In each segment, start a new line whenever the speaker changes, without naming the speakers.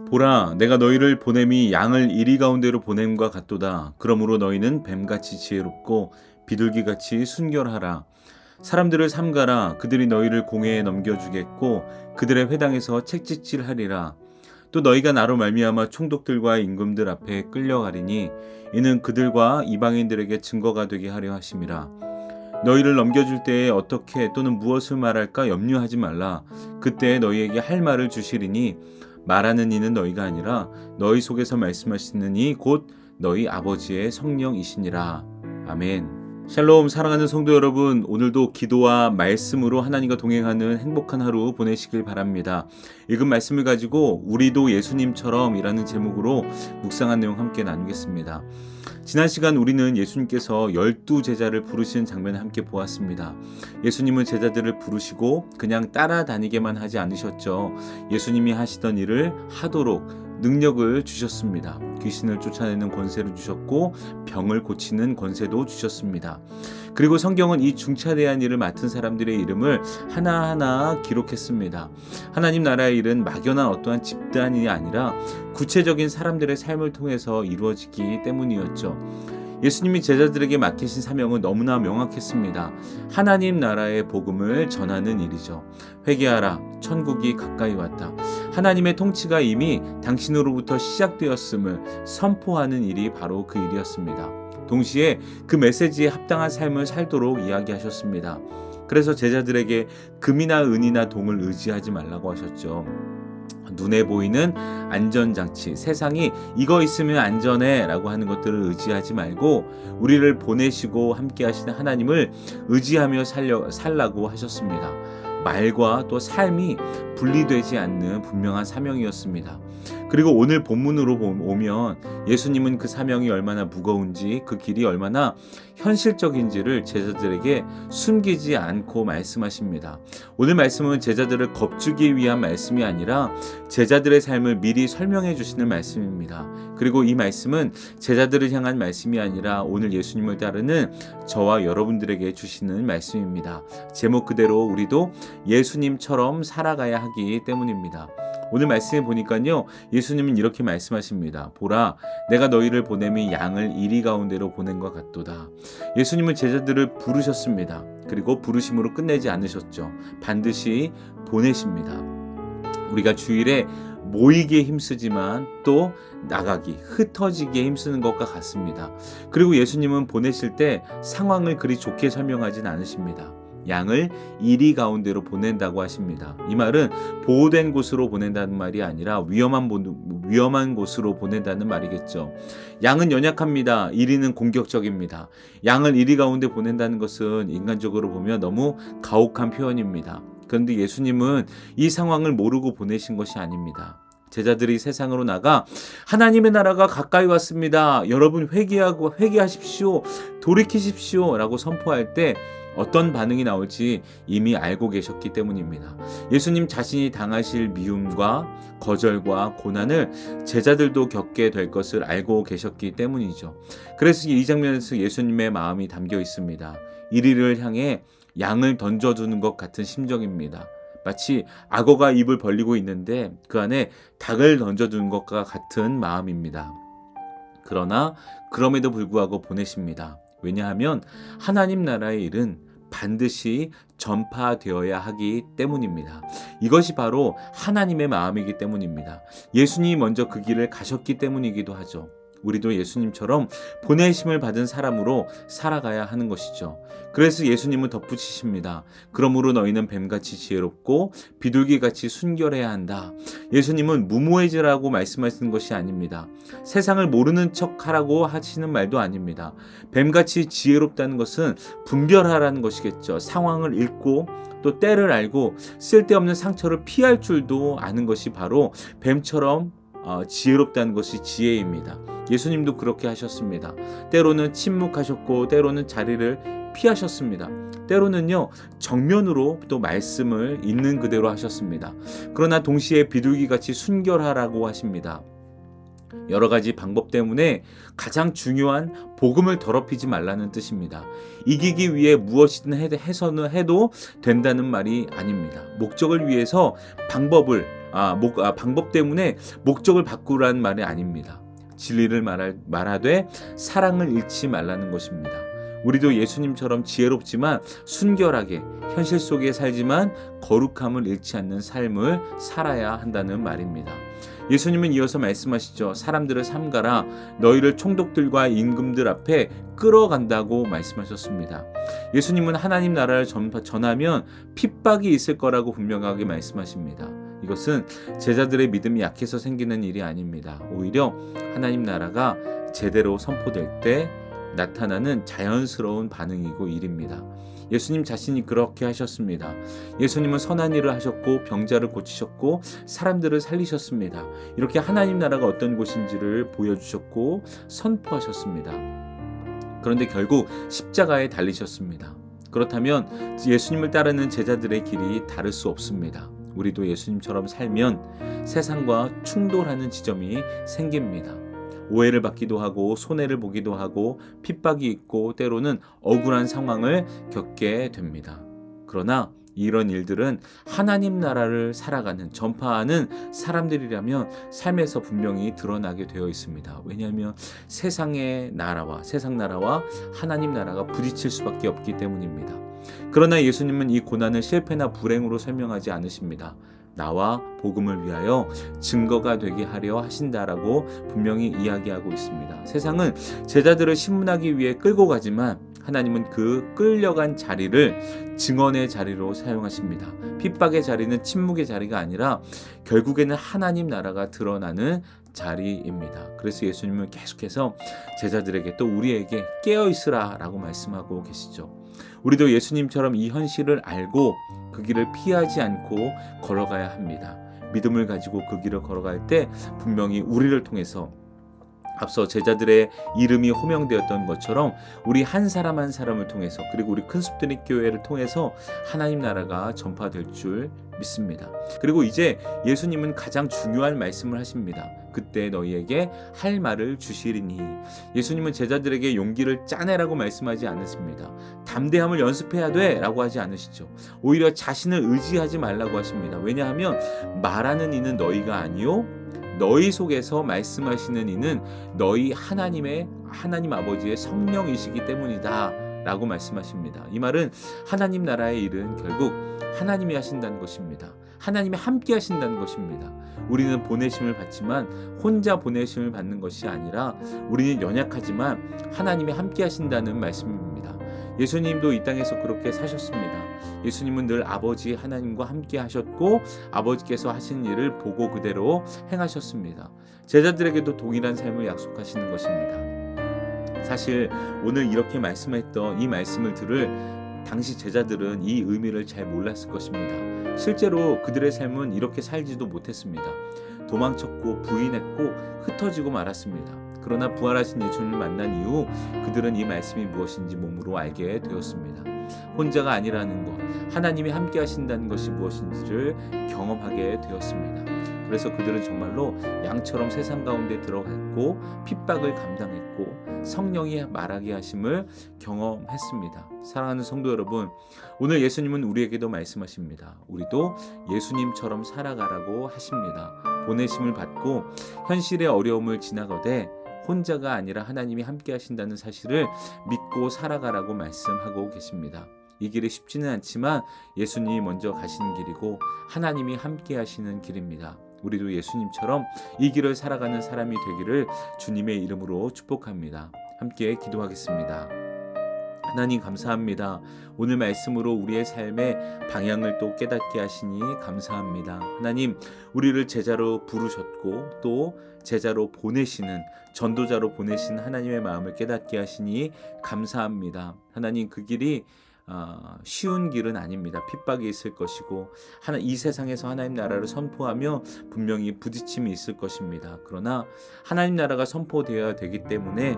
보라, 내가 너희를 보냄이 양을 이리 가운데로 보냄과 같도다. 그러므로 너희는 뱀같이 지혜롭고 비둘기같이 순결하라. 사람들을 삼가라. 그들이 너희를 공회에 넘겨주겠고 그들의 회당에서 책짓질하리라. 또 너희가 나로 말미암아 총독들과 임금들 앞에 끌려가리니 이는 그들과 이방인들에게 증거가 되게 하려 하심이라. 너희를 넘겨줄 때에 어떻게 또는 무엇을 말할까 염려하지 말라. 그때 너희에게 할 말을 주시리니 말하는 이는 너희가 아니라 너희 속에서 말씀하시는 이 곧 너희 아버지의 성령이시니라. 아멘. 샬롬. 사랑하는 성도 여러분, 오늘도 기도와 말씀으로 하나님과 동행하는 행복한 하루 보내시길 바랍니다. 읽은 말씀을 가지고 우리도 예수님처럼 이라는 제목으로 묵상한 내용 함께 나누겠습니다. 지난 시간 우리는 예수님께서 12제자를 부르시는 장면을 함께 보았습니다. 예수님은 제자들을 부르시고 그냥 따라다니게만 하지 않으셨죠. 예수님이 하시던 일을 하도록 능력을 주셨습니다. 귀신을 쫓아내는 권세를 주셨고 병을 고치는 권세도 주셨습니다. 그리고 성경은 이 중차대한 일을 맡은 사람들의 이름을 하나하나 기록했습니다. 하나님 나라의 일은 막연한 어떠한 집단이 아니라 구체적인 사람들의 삶을 통해서 이루어지기 때문이었죠. 예수님이 제자들에게 맡기신 사명은 너무나 명확했습니다. 하나님 나라의 복음을 전하는 일이죠. 회개하라, 천국이 가까이 왔다. 하나님의 통치가 이미 당신으로부터 시작되었음을 선포하는 일이 바로 그 일이었습니다. 동시에 그 메시지에 합당한 삶을 살도록 이야기하셨습니다. 그래서 제자들에게 금이나 은이나 동을 의지하지 말라고 하셨죠. 눈에 보이는 안전장치, 세상이 이거 있으면 안전해 라고 하는 것들을 의지하지 말고 우리를 보내시고 함께 하시는 하나님을 의지하며 살라고 하셨습니다. 말과 또 삶이 분리되지 않는 분명한 사명이었습니다. 그리고 오늘 본문으로 오면 예수님은 그 사명이 얼마나 무거운지, 그 길이 얼마나 현실적인지를 제자들에게 숨기지 않고 말씀하십니다. 오늘 말씀은 제자들을 겁주기 위한 말씀이 아니라 제자들의 삶을 미리 설명해 주시는 말씀입니다. 그리고 이 말씀은 제자들을 향한 말씀이 아니라 오늘 예수님을 따르는 저와 여러분들에게 주시는 말씀입니다. 제목 그대로 우리도 예수님처럼 살아가야 하기 때문입니다. 오늘 말씀에 보니까요, 예수님은 이렇게 말씀하십니다. 보라, 내가 너희를 보냄이 양을 이리 가운데로 보낸 것 같도다. 예수님은 제자들을 부르셨습니다. 그리고 부르심으로 끝내지 않으셨죠. 반드시 보내십니다. 우리가 주일에 모이기에 힘쓰지만 또 나가기, 흩어지기에 힘쓰는 것과 같습니다. 그리고 예수님은 보내실 때 상황을 그리 좋게 설명하진 않으십니다. 양을 이리 가운데로 보낸다고 하십니다. 이 말은 보호된 곳으로 보낸다는 말이 아니라 위험한 곳으로 보낸다는 말이겠죠. 양은 연약합니다. 이리는 공격적입니다. 양을 이리 가운데 보낸다는 것은 인간적으로 보면 너무 가혹한 표현입니다. 그런데 예수님은 이 상황을 모르고 보내신 것이 아닙니다. 제자들이 세상으로 나가 하나님의 나라가 가까이 왔습니다. 여러분 회개하십시오. 돌이키십시오. 라고 선포할 때 어떤 반응이 나올지 이미 알고 계셨기 때문입니다. 예수님 자신이 당하실 미움과 거절과 고난을 제자들도 겪게 될 것을 알고 계셨기 때문이죠. 그래서 이 장면에서 예수님의 마음이 담겨 있습니다. 이리를 향해 양을 던져두는 것 같은 심정입니다. 마치 악어가 입을 벌리고 있는데 그 안에 닭을 던져두는 것과 같은 마음입니다. 그러나 그럼에도 불구하고 보내십니다. 왜냐하면 하나님 나라의 일은 반드시 전파되어야 하기 때문입니다. 이것이 바로 하나님의 마음이기 때문입니다. 예수님이 먼저 그 길을 가셨기 때문이기도 하죠. 우리도 예수님처럼 보내심을 받은 사람으로 살아가야 하는 것이죠. 그래서 예수님은 덧붙이십니다. 그러므로 너희는 뱀같이 지혜롭고 비둘기같이 순결해야 한다. 예수님은 무모해지라고 말씀하시는 것이 아닙니다. 세상을 모르는 척하라고 하시는 말도 아닙니다. 뱀같이 지혜롭다는 것은 분별하라는 것이겠죠. 상황을 읽고 또 때를 알고 쓸데없는 상처를 피할 줄도 아는 것이 바로 뱀처럼 지혜롭다는 것이 지혜입니다. 예수님도 그렇게 하셨습니다. 때로는 침묵하셨고 때로는 자리를 피하셨습니다. 때로는요 정면으로 또 말씀을 있는 그대로 하셨습니다. 그러나 동시에 비둘기같이 순결하라고 하십니다. 여러 가지 방법 때문에 가장 중요한 복음을 더럽히지 말라는 뜻입니다. 이기기 위해 무엇이든 해도 된다는 말이 아닙니다. 목적을 위해서 방법을 방법 때문에 목적을 바꾸라는 말이 아닙니다. 진리를 말하되 사랑을 잃지 말라는 것입니다. 우리도 예수님처럼 지혜롭지만 순결하게 현실 속에 살지만 거룩함을 잃지 않는 삶을 살아야 한다는 말입니다. 예수님은 이어서 말씀하시죠. 사람들을 삼가라. 너희를 총독들과 임금들 앞에 끌어간다고 말씀하셨습니다. 예수님은 하나님 나라를 전하면 핍박이 있을 거라고 분명하게 말씀하십니다. 이것은 제자들의 믿음이 약해서 생기는 일이 아닙니다. 오히려 하나님 나라가 제대로 선포될 때 나타나는 자연스러운 반응이고 일입니다. 예수님 자신이 그렇게 하셨습니다. 예수님은 선한 일을 하셨고 병자를 고치셨고 사람들을 살리셨습니다. 이렇게 하나님 나라가 어떤 곳인지를 보여주셨고 선포하셨습니다. 그런데 결국 십자가에 달리셨습니다. 그렇다면 예수님을 따르는 제자들의 길이 다를 수 없습니다. 우리도 예수님처럼 살면 세상과 충돌하는 지점이 생깁니다. 오해를 받기도 하고 손해를 보기도 하고 핍박이 있고 때로는 억울한 상황을 겪게 됩니다. 그러나 이런 일들은 하나님 나라를 살아가는 전파하는 사람들이라면 삶에서 분명히 드러나게 되어 있습니다. 왜냐하면 세상 나라와 하나님 나라가 부딪힐 수밖에 없기 때문입니다. 그러나 예수님은 이 고난을 실패나 불행으로 설명하지 않으십니다. 나와 복음을 위하여 증거가 되게 하려 하신다라고 분명히 이야기하고 있습니다. 세상은 제자들을 신문하기 위해 끌고 가지만 하나님은 그 끌려간 자리를 증언의 자리로 사용하십니다. 핍박의 자리는 침묵의 자리가 아니라 결국에는 하나님 나라가 드러나는 자리입니다. 그래서 예수님은 계속해서 제자들에게 또 우리에게 깨어있으라 라고 말씀하고 계시죠. 우리도 예수님처럼 이 현실을 알고 그 길을 피하지 않고 걸어가야 합니다. 믿음을 가지고 그 길을 걸어갈 때 분명히 우리를 통해서 앞서 제자들의 이름이 호명되었던 것처럼 우리 한 사람 한 사람을 통해서 그리고 우리 큰숲드림 교회를 통해서 하나님 나라가 전파될 줄 믿습니다. 그리고 이제 예수님은 가장 중요한 말씀을 하십니다. 그때 너희에게 할 말을 주시리니. 예수님은 제자들에게 용기를 짜내라고 말씀하지 않으십니다. 담대함을 연습해야 돼 라고 하지 않으시죠. 오히려 자신을 의지하지 말라고 하십니다. 왜냐하면 말하는 이는 너희가 아니요 너희 속에서 말씀하시는 이는 너희 하나님 아버지의 성령이시기 때문이다 라고 말씀하십니다. 이 말은 하나님 나라의 일은 결국 하나님이 하신다는 것입니다. 하나님이 함께 하신다는 것입니다. 우리는 보내심을 받지만 혼자 보내심을 받는 것이 아니라 우리는 연약하지만 하나님이 함께 하신다는 말씀입니다. 예수님도 이 땅에서 그렇게 사셨습니다. 예수님은 늘 아버지 하나님과 함께 하셨고 아버지께서 하신 일을 보고 그대로 행하셨습니다. 제자들에게도 동일한 삶을 약속하시는 것입니다. 사실 오늘 이렇게 말씀했던 이 말씀을 들을 당시 제자들은 이 의미를 잘 몰랐을 것입니다. 실제로 그들의 삶은 이렇게 살지도 못했습니다. 도망쳤고 부인했고 흩어지고 말았습니다. 그러나 부활하신 예수님을 만난 이후 그들은 이 말씀이 무엇인지 몸으로 알게 되었습니다. 혼자가 아니라는 것, 하나님이 함께 하신다는 것이 무엇인지를 경험하게 되었습니다. 그래서 그들은 정말로 양처럼 세상 가운데 들어갔고 핍박을 감당했고 성령이 말하게 하심을 경험했습니다. 사랑하는 성도 여러분, 오늘 예수님은 우리에게도 말씀하십니다. 우리도 예수님처럼 살아가라고 하십니다. 보내심을 받고 현실의 어려움을 지나가되 혼자가 아니라 하나님이 함께 하신다는 사실을 믿고 살아가라고 말씀하고 계십니다. 이 길이 쉽지는 않지만 예수님이 먼저 가신 길이고 하나님이 함께 하시는 길입니다. 우리도 예수님처럼 이 길을 살아가는 사람이 되기를 주님의 이름으로 축복합니다. 함께 기도하겠습니다. 하나님 감사합니다. 오늘 말씀으로 우리의 삶의 방향을 또 깨닫게 하시니 감사합니다. 하나님, 우리를 제자로 부르셨고 또 제자로 보내시는 전도자로 보내신 하나님의 마음을 깨닫게 하시니 감사합니다. 하나님, 그 길이 쉬운 길은 아닙니다. 핍박이 있을 것이고 이 세상에서 하나님 나라를 선포하며 분명히 부딪힘이 있을 것입니다. 그러나 하나님 나라가 선포되어야 되기 때문에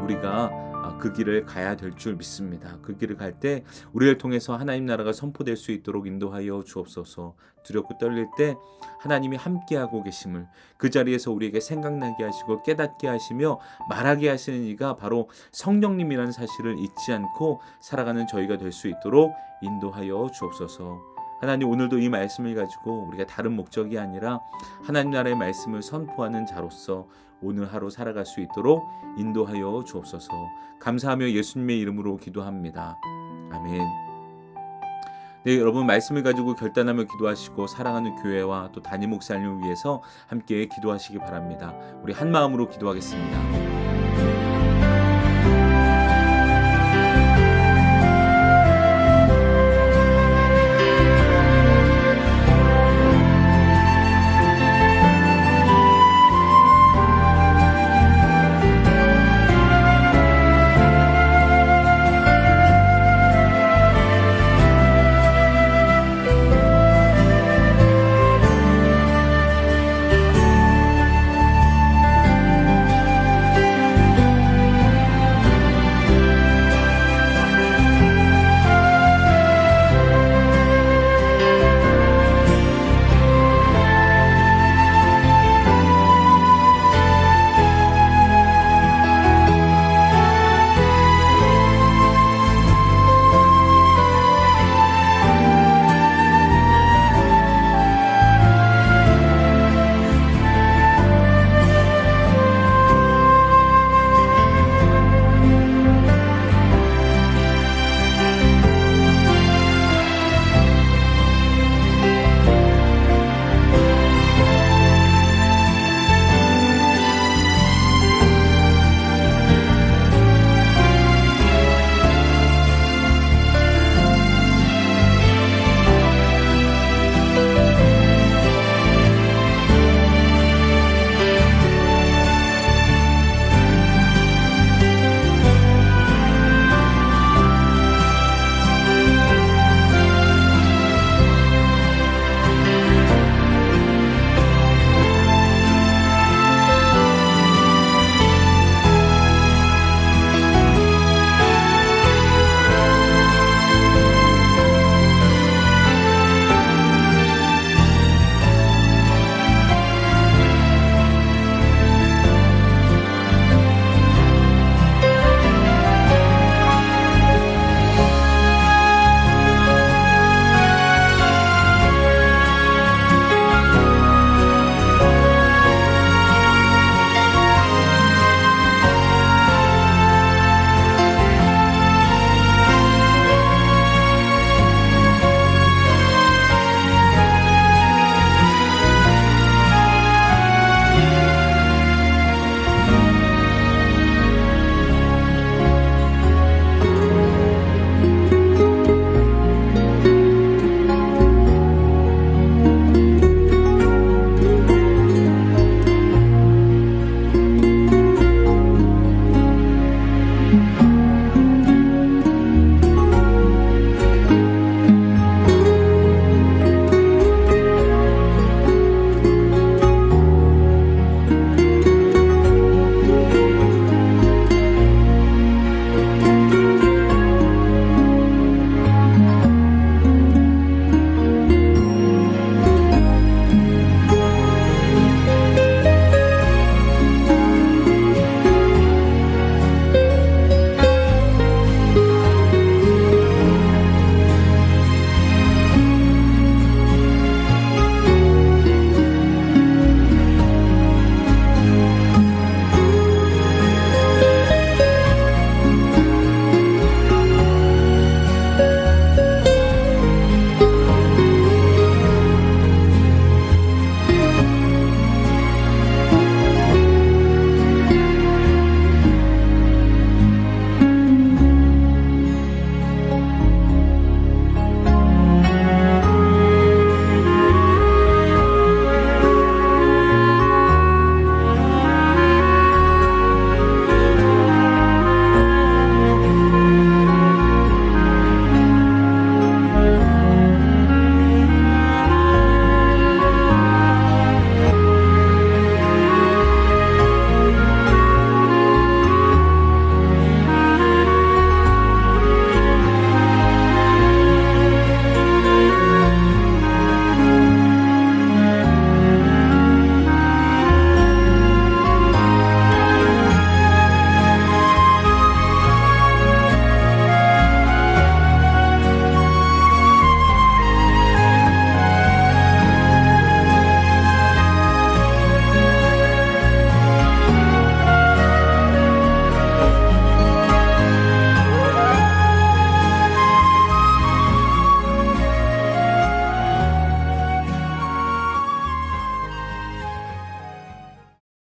우리가 그 길을 가야 될 줄 믿습니다. 그 길을 갈 때 우리를 통해서 하나님 나라가 선포될 수 있도록 인도하여 주옵소서. 두렵고 떨릴 때 하나님이 함께하고 계심을 그 자리에서 우리에게 생각나게 하시고 깨닫게 하시며 말하게 하시는 이가 바로 성령님이라는 사실을 잊지 않고 살아가는 저희가 될 수 있도록 인도하여 주옵소서. 하나님, 오늘도 이 말씀을 가지고 우리가 다른 목적이 아니라 하나님 나라의 말씀을 선포하는 자로서 오늘 하루 살아갈 수 있도록 인도하여 주옵소서. 감사하며 예수님의 이름으로 기도합니다. 아멘. 네, 여러분 말씀을 가지고 결단하며 기도하시고 사랑하는 교회와 또 담임 목사님을 위해서 함께 기도하시기 바랍니다. 우리 한 마음으로 기도하겠습니다.